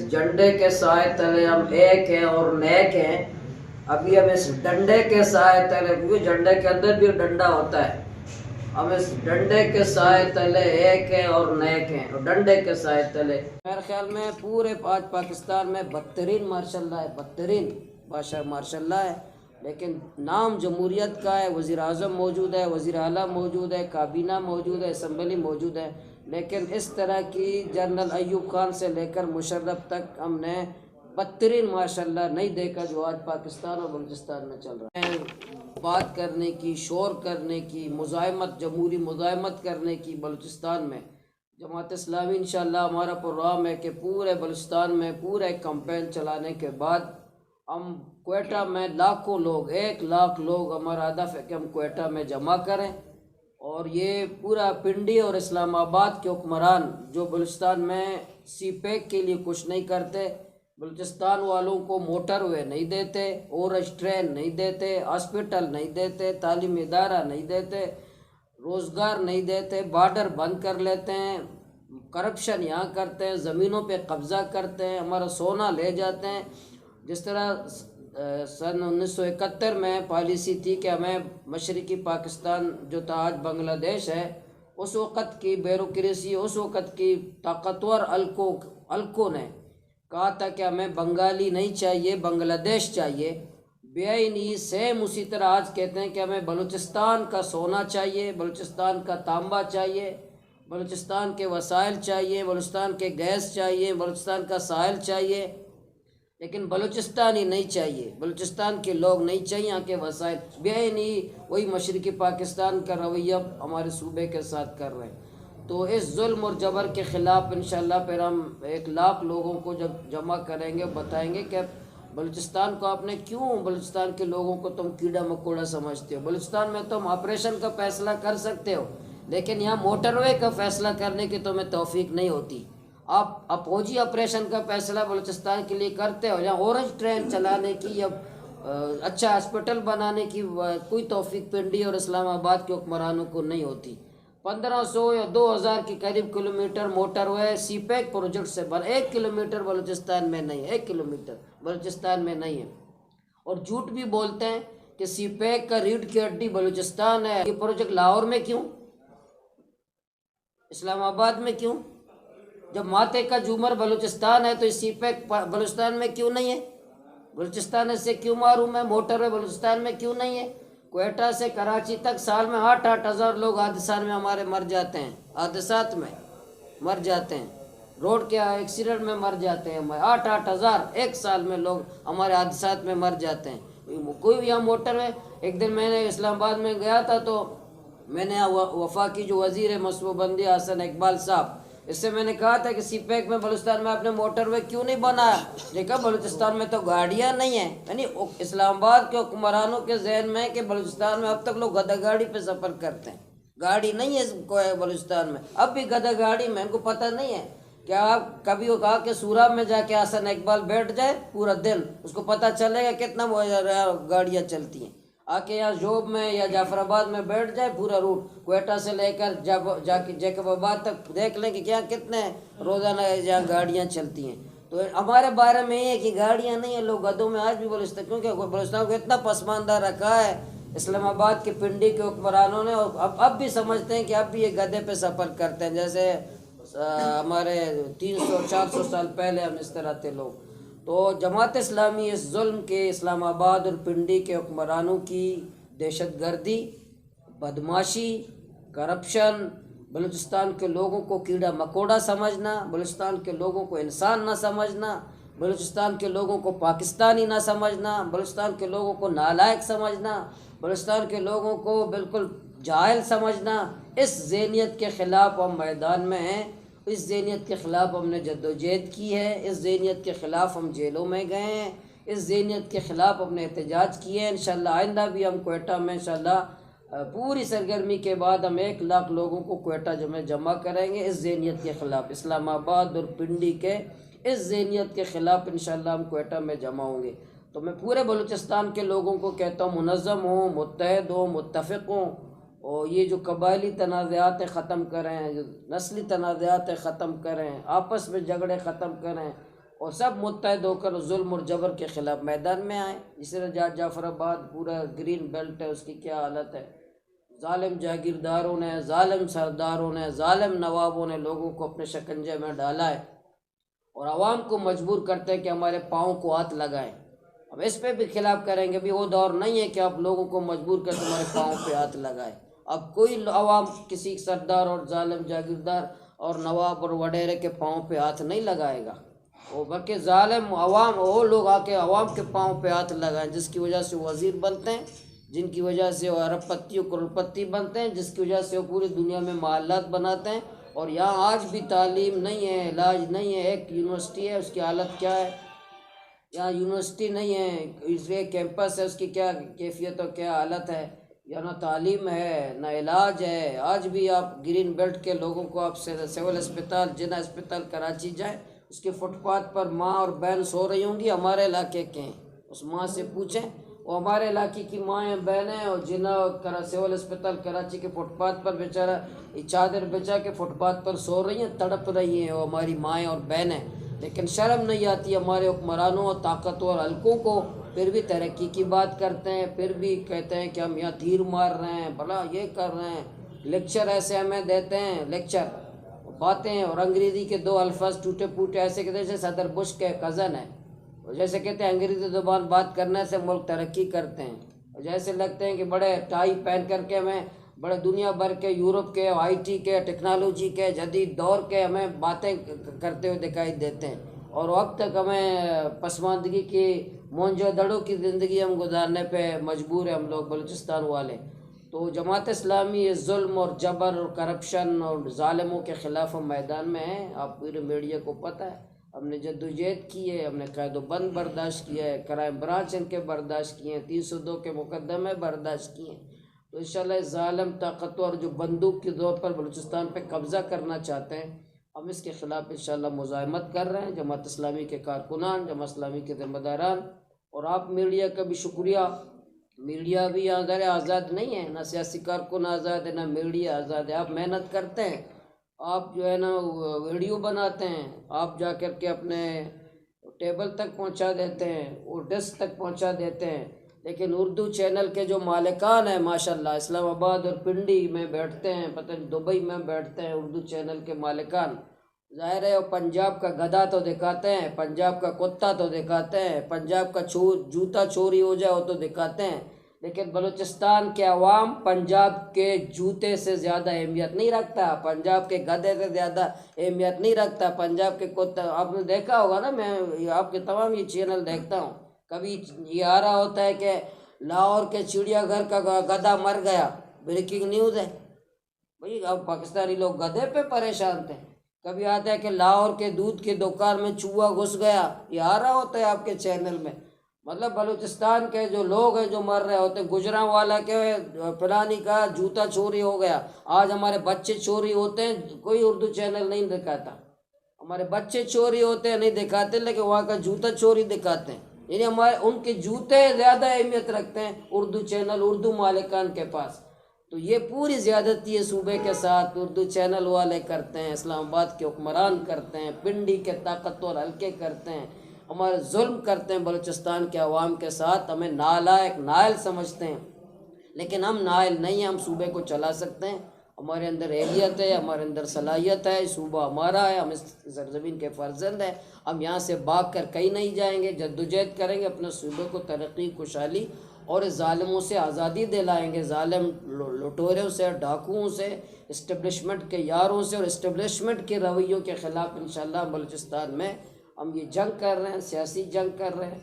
جھنڈے کے سائے تلے ہم ایک ہیں اور نیک ہیں. ابھی ہم اس ڈنڈے کے سائے تلے، کیونکہ جھنڈے کے اندر بھی ڈنڈا ہوتا ہے، ہم اس ڈنڈے کے سائے تلے ایک ہیں اور نیک ہیں. اور ڈنڈے کے سائے تلے میرے خیال میں پورے آج پاکستان میں بدترین ماشاء اللہ ہے، بدترین بادشاہ ماشاء اللہ ہے، لیکن نام جمہوریت کا ہے. وزیر اعظم موجود ہے، وزیر اعلیٰ موجود ہے، کابینہ موجود ہے، اسمبلی موجود ہے، لیکن اس طرح کی جنرل ایوب خان سے لے کر مشرف تک ہم نے بدترین ماشاءاللہ نہیں دیکھا جو آج پاکستان اور بلوچستان میں چل رہا ہے. بات کرنے کی، شور کرنے کی، مزاحمت، جمہوری مزاحمت کرنے کی بلوچستان میں جماعت اسلامی انشاءاللہ ہمارا پروگرام ہے کہ پورے بلوچستان میں پورا ایک کمپین چلانے کے بعد ہم کوئٹہ میں لاکھوں لوگ، 1,00,000 لوگ، ہمارا ہدف ہے کہ ہم کوئٹہ میں جمع کریں. اور یہ پورا پنڈی اور اسلام آباد کے حکمران جو بلوچستان میں سی پیک کے لیے کچھ نہیں کرتے، بلوچستان والوں کو موٹر وے نہیں دیتے، اورج ٹرین نہیں دیتے، ہاسپٹل نہیں دیتے، تعلیمی ادارہ نہیں دیتے، روزگار نہیں دیتے، بارڈر بند کر لیتے ہیں، کرپشن یہاں کرتے ہیں، زمینوں پہ قبضہ کرتے ہیں، ہمارا سونا لے جاتے ہیں. جس طرح سن 1971 میں پالیسی تھی کہ ہمیں مشرقی پاکستان جو تھا آج بنگلہ دیش ہے، اس وقت کی بیوروکریسی، اس وقت کی طاقتور الکوں نے کہا تھا کہ ہمیں بنگالی نہیں چاہیے، بنگلہ دیش چاہیے. بے آئینی سیم اسی طرح آج کہتے ہیں کہ ہمیں بلوچستان کا سونا چاہیے، بلوچستان کا تانبا چاہیے، بلوچستان کے وسائل چاہیے، بلوچستان کے گیس چاہیے، بلوچستان کا ساحل چاہیے، لیکن بلوچستان ہی نہیں چاہیے، بلوچستان کے لوگ نہیں چاہیے، یہاں کے وسائل. بے آئینی وہی مشرقی پاکستان کا رویہ ہمارے صوبے کے ساتھ کر رہے ہیں. تو اس ظلم اور جبر کے خلاف انشاءاللہ پھر ہم 1,00,000 لوگوں کو جب جمع کریں گے، بتائیں گے کہ بلوچستان کو آپ نے کیوں، بلوچستان کے لوگوں کو تم کیڑا مکوڑا سمجھتے ہو. بلوچستان میں تم آپریشن کا فیصلہ کر سکتے ہو، لیکن یہاں موٹر وے کا فیصلہ کرنے کی تمہیں توفیق نہیں ہوتی. آپ فوجی آپریشن کا فیصلہ بلوچستان کے لیے کرتے ہو، یا اورنج ٹرین چلانے کی یا اچھا ہاسپٹل بنانے کی کوئی توفیق پنڈی اور اسلام آباد کے حکمرانوں کو نہیں ہوتی. 1,500 یا 2,000 کے قریب کلومیٹر موٹر وے سی پیک پروجیکٹ سے 1 کلومیٹر بلوچستان میں نہیں ہے، 1 کلومیٹر بلوچستان میں نہیں ہے. اور جھوٹ بھی بولتے ہیں کہ سی پیک کا ریڑھ کی ہڈی بلوچستان ہے. یہ پروجیکٹ لاہور میں کیوں، اسلام آباد میں کیوں؟ جب ماتے کا جومر بلوچستان ہے تو سی پیک بلوچستان میں کیوں نہیں ہے؟ بلوچستان سے کیوں معروم ہے؟ موٹر وے بلوچستان میں کیوں نہیں ہے؟ کوئٹہ سے کراچی تک سال میں 8,000 لوگ حادثات میں ہمارے مر جاتے ہیں، حادثات میں مر جاتے ہیں، روڈ کے ایکسیڈنٹ میں مر جاتے ہیں. 8,000 ایک سال میں لوگ ہمارے حادثات میں مر جاتے ہیں. کوئی بھی یہاں موٹر وے. ایک دن میں نے اسلام آباد میں گیا تھا تو میں نے وفاقی جو وزیر ہے منصوبہ بندی حسن اقبال صاحب، اس سے میں نے کہا تھا کہ سی پیک میں بلوچستان میں آپ نے موٹر وے کیوں نہیں بنایا؟ دیکھا بلوچستان میں تو گاڑیاں نہیں ہیں. یعنی اسلام آباد کے حکمرانوں کے ذہن میں کہ بلوچستان میں اب تک لوگ گدا گاڑی پہ سفر کرتے ہیں، گاڑی نہیں ہے بلوچستان میں، اب بھی گدا گاڑی میں. ان کو پتہ نہیں ہے کہ آپ کبھی وہ کہا کہ سوراب میں جا کے حسن اقبال بیٹھ جائے پورا دن، اس کو پتہ چلے گا کتنا گاڑیاں چلتی ہیں. آ کے یہاں جوب میں یا جعفر آباد میں بیٹھ جائے پورا روٹ کوئٹہ سے لے کر جا کے جیکب آباد تک دیکھ لیں کہ کیا کتنے روزانہ جہاں گاڑیاں چلتی ہیں. تو ہمارے بارے میں یہ ہے کہ گاڑیاں نہیں ہیں، لوگ گدوں میں آج بھی بلوچستان، کیونکہ بلوچستان کو اتنا پسماندہ رکھا ہے اسلام آباد کے پنڈی کے حکمرانوں نے، اور اب بھی سمجھتے ہیں کہ اب بھی یہ گدے پہ سفر کرتے ہیں، جیسے ہمارے 300-400 سال پہلے ہم اس طرح تھے لوگ. تو جماعت اسلامی اس ظلم کے اسلام آباد اور پنڈی کے حکمرانوں کی دہشت گردی، بدماشی، کرپشن، بلوچستان کے لوگوں کو کیڑا مکوڑا سمجھنا، بلوچستان کے لوگوں کو انسان نہ سمجھنا، بلوچستان کے لوگوں کو پاکستانی نہ سمجھنا، بلوچستان کے لوگوں کو نالائق سمجھنا، بلوچستان کے لوگوں کو بالکل جاہل سمجھنا، اس ذہنیت کے خلاف ہم میدان میں ہیں. اس ذہنیت کے خلاف ہم نے جدوجہد کی ہے، اس ذہنیت کے خلاف ہم جیلوں میں گئے ہیں، اس ذہنیت کے خلاف ہم نے احتجاج کیے ہیں. انشاءاللہ آئندہ بھی ہم کوئٹہ میں انشاءاللہ پوری سرگرمی کے بعد ہم 1,00,000 لوگوں کو کوئٹہ جمع کریں گے اس ذہنیت کے خلاف. اسلام آباد اور پنڈی کے اس ذہنیت کے خلاف انشاءاللہ ہم کوئٹہ میں جمع ہوں گے. تو میں پورے بلوچستان کے لوگوں کو کہتا ہوں منظم ہوں، متحد ہوں، متفق ہوں، اور یہ جو قبائلی تنازعات ختم کریں، جو نسلی تنازعات ختم کریں، آپس میں جھگڑے ختم کریں، اور سب متحد ہو کر ظلم اور جبر کے خلاف میدان میں آئیں. جس طرح جعفر آباد پورا گرین بیلٹ ہے، اس کی کیا حالت ہے. ظالم جاگیرداروں نے، ظالم سرداروں نے، ظالم نوابوں نے لوگوں کو اپنے شکنجے میں ڈالا ہے اور عوام کو مجبور کرتے ہیں کہ ہمارے پاؤں کو ہاتھ لگائیں. اب اس پہ بھی خلاف کریں گے. بھی وہ دور نہیں ہے کہ آپ لوگوں کو مجبور کر تمہارے پاؤں پہ ہاتھ لگائے. اب کوئی عوام کسی سردار اور ظالم جاگیردار اور نواب اور وڈیرے کے پاؤں پہ ہاتھ نہیں لگائے گا. وہ بلکہ ظالم عوام، وہ لوگ آ کے عوام کے پاؤں پہ ہاتھ لگائیں جس کی وجہ سے وہ وزیر بنتے ہیں، جن کی وجہ سے وہ ارب پتی و کروڑ پتی بنتے ہیں، جس کی وجہ سے وہ پوری دنیا میں محلات بناتے ہیں. اور یہاں آج بھی تعلیم نہیں ہے، علاج نہیں ہے. ایک یونیورسٹی ہے، اس کی حالت کیا ہے. یہاں یونیورسٹی نہیں ہے، اس لیے کیمپس ہے، اس کی کیا کیفیت اور کیا حالت ہے. یا نہ تعلیم ہے نہ علاج ہے. آج بھی آپ گرین بیلٹ کے لوگوں کو آپ سول اسپتال، جنا اسپتال کراچی جائیں، اس کے فٹ پاتھ پر ماں اور بہن سو رہی ہوں گی، ہمارے علاقے کے ہیں. اس ماں سے پوچھیں، وہ ہمارے علاقے کی مائیں بہنیں، اور جنا سول اسپتال کراچی کے فٹ پاتھ پر بیچارہ چادر بچا کے فٹ پاتھ پر سو رہی ہیں، تڑپ رہی ہیں. وہ ہماری مائیں اور بہنیں. لیکن شرم نہیں آتی ہمارے حکمرانوں اور طاقتور حلقوں کو. پھر بھی ترقی کی بات کرتے ہیں، پھر بھی کہتے ہیں کہ ہم یہاں تیر مار رہے ہیں، بھلا یہ کر رہے ہیں. لیکچر ایسے ہمیں دیتے ہیں، لیکچر باتیں، اور انگریزی کے دو الفاظ ٹوٹے پوٹے ایسے کہتے ہیں جیسے صدر بش کے کزن ہے. جیسے کہتے ہیں انگریزی زبان بات کرنے سے ملک ترقی کرتے ہیں. جیسے لگتے ہیں کہ بڑے ٹائی پہن کر کے ہمیں بڑے دنیا بھر کے، یورپ کے، آئی ٹی کے، ٹیکنالوجی کے، جدید دور کے ہمیں باتیں کرتے ہوئے دکھائی دیتے ہیں. اور وقت تک ہمیں پسماندگی کی، مونجو دڑوں کی زندگی ہم گزارنے پہ مجبور ہیں ہم لوگ بلوچستان والے. تو جماعت اسلامی ظلم اور جبر اور کرپشن اور ظالموں کے خلاف ہم میدان میں ہیں. آپ پورے میڈیا کو پتہ ہے، ہم نے جدوجہد کی ہے، ہم نے قید و بند برداشت کیا ہے، کرائم برانچ ان کے برداشت کیے ہیں، 302 کے مقدمے برداشت کیے ہیں. تو انشاءاللہ ظالم طاقتور جو بندوق کے زور پر بلوچستان پہ قبضہ کرنا چاہتے ہیں، ہم اس کے خلاف انشاءاللہ مزاحمت کر رہے ہیں. جماعت اسلامی کے کارکنان، جماعت اسلامی کے ذمہ داران، اور آپ میڈیا کا بھی شکریہ. میڈیا بھی ذرا آزاد نہیں ہے، نہ سیاسی کارکن آزاد ہے، نہ میڈیا آزاد ہے. آپ محنت کرتے ہیں، آپ جو ہے نا ویڈیو بناتے ہیں، آپ جا کر کے اپنے ٹیبل تک پہنچا دیتے ہیں، اور ڈیسک تک پہنچا دیتے ہیں. لیکن اردو چینل کے جو مالکان ہیں ماشاءاللہ اسلام آباد اور پنڈی میں بیٹھتے ہیں، پتہ نہیں دبئی میں بیٹھتے ہیں اردو چینل کے مالکان. ظاہر ہے وہ پنجاب کا گدھا تو دکھاتے ہیں، پنجاب کا کتا تو دکھاتے ہیں، پنجاب کا جوتا چوری ہو جائے وہ تو دکھاتے ہیں. لیکن بلوچستان کے عوام پنجاب کے جوتے سے زیادہ اہمیت نہیں رکھتا، پنجاب کے گدھے سے زیادہ اہمیت نہیں رکھتا. پنجاب کے کتا آپ نے دیکھا ہوگا نا، میں آپ کے تمام یہ چینل دیکھتا ہوں. کبھی یہ آ رہا ہوتا ہے کہ لاہور کے چڑیا گھر کا گدھا مر گیا، بریکنگ نیوز ہے. بھئی اب پاکستانی لوگ گدھے پہ پریشان تھے. کبھی آتا ہے کہ لاہور کے دودھ کی دکان میں چوہا گھس گیا، یہ آ رہا ہوتا ہے آپ کے چینل میں. مطلب بلوچستان کے جو لوگ ہیں جو مر رہے ہوتے ہیں، گجرانوالا کے پرانی کا جوتا چوری ہو گیا، آج ہمارے بچے چوری ہوتے ہیں، کوئی اردو چینل نہیں دکھاتا. ہمارے بچے چوری ہوتے ہیں نہیں دکھاتے، لیکن وہاں کا جوتا چوری دکھاتے ہیں. یعنی ہمارے ان کے جوتے زیادہ اہمیت رکھتے ہیں اردو چینل، اردو مالکان کے پاس. تو یہ پوری زیادتی ہے صوبے کے ساتھ اردو چینل والے کرتے ہیں، اسلام آباد کے حکمران کرتے ہیں، پنڈی کے طاقتور حلقے کرتے ہیں، ہمارے ظلم کرتے ہیں بلوچستان کے عوام کے ساتھ. ہمیں نالائق، نائل سمجھتے ہیں، لیکن ہم نائل نہیں ہیں. ہم صوبے کو چلا سکتے ہیں، ہمارے اندر اہلیت ہے، ہمارے اندر صلاحیت ہے، صوبہ ہمارا ہے، ہم اس سرزمین کے فرزند ہیں. ہم یہاں سے بھاگ کر کہیں نہیں جائیں گے، جدوجہد کریں گے، اپنے صوبے کو ترقی، خوشحالی اور ظالموں سے آزادی دلائیں گے. ظالم لٹوروں سے، ڈاکوؤں سے، اسٹیبلشمنٹ کے یاروں سے اور اسٹیبلشمنٹ کے رویوں کے خلاف انشاءاللہ بلوچستان میں ہم یہ جنگ کر رہے ہیں، سیاسی جنگ کر رہے ہیں.